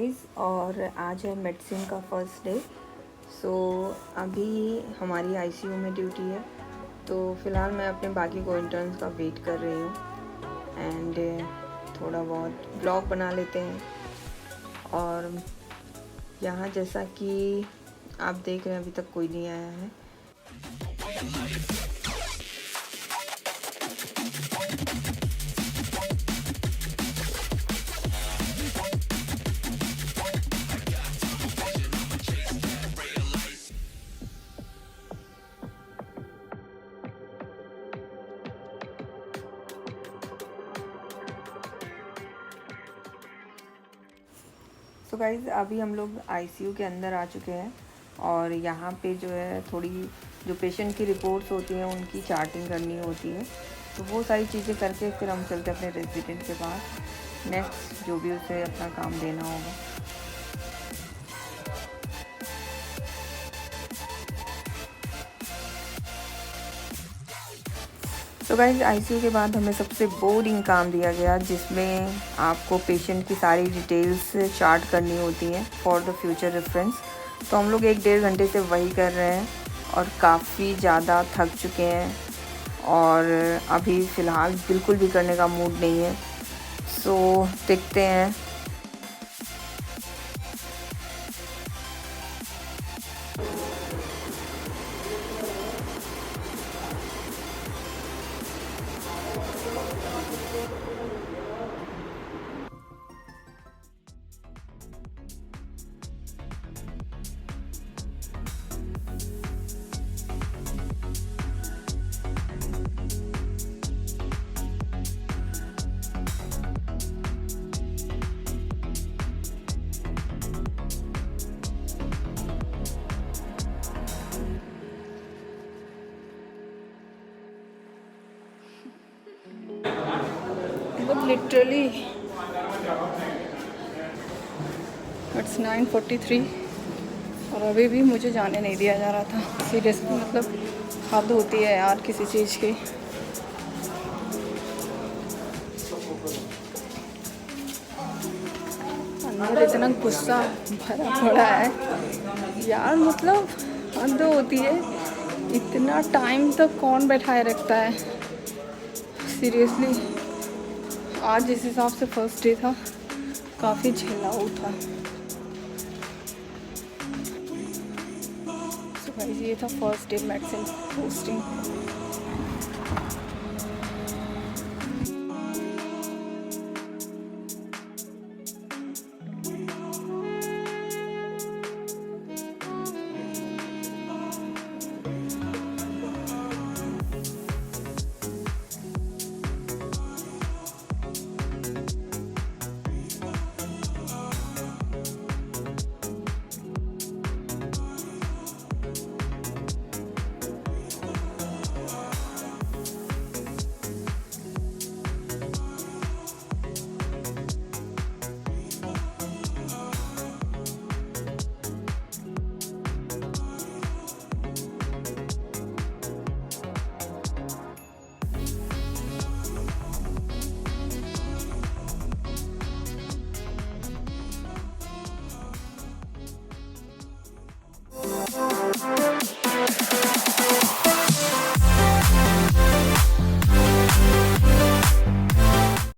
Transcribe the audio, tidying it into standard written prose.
Guys, और आज है मेडिसिन का फर्स्ट डे। सो अभी हमारी आईसीयू में ड्यूटी है, तो फ़िलहाल मैं अपने बाकी को इंटर्न्स का वेट कर रही हूँ एंड थोड़ा बहुत ब्लॉग बना लेते हैं। और यहाँ जैसा कि आप देख रहे हैं अभी तक कोई नहीं आया है। तो गाइज़ अभी हम लोग आईसीयू के अंदर आ चुके हैं और यहाँ पे जो है थोड़ी जो पेशेंट की रिपोर्ट्स होती हैं उनकी चार्टिंग करनी होती है। तो वो सारी चीज़ें करके फिर हम चलते अपने रेजिडेंट के पास, नेक्स्ट जो भी उसे अपना काम देना होगा। तो गाइस आईसीयू के बाद हमें सबसे बोरिंग काम दिया गया, जिसमें आपको पेशेंट की सारी डिटेल्स चार्ट करनी होती हैं फॉर द फ्यूचर रेफरेंस। तो हम लोग 1-1.5 घंटे से वही कर रहे हैं और काफ़ी ज़्यादा थक चुके हैं और अभी फ़िलहाल बिल्कुल भी करने का मूड नहीं है। सो देखते हैं। But literally it's 9:43 और अभी भी मुझे जाने नहीं दिया जा रहा था। सीरियसली मतलब हद होती है यार किसी चीज़ की। अंदर इतना गुस्सा भरा पड़ा है यार, मतलब हद होती है। इतना टाइम तक कौन बैठाए रखता है सीरियसली। आज जिस हिसाब से फर्स्ट डे था काफ़ी झेलाऊ था। सो गाइस ये था फर्स्ट डे मेडिसिन पोस्टिंग।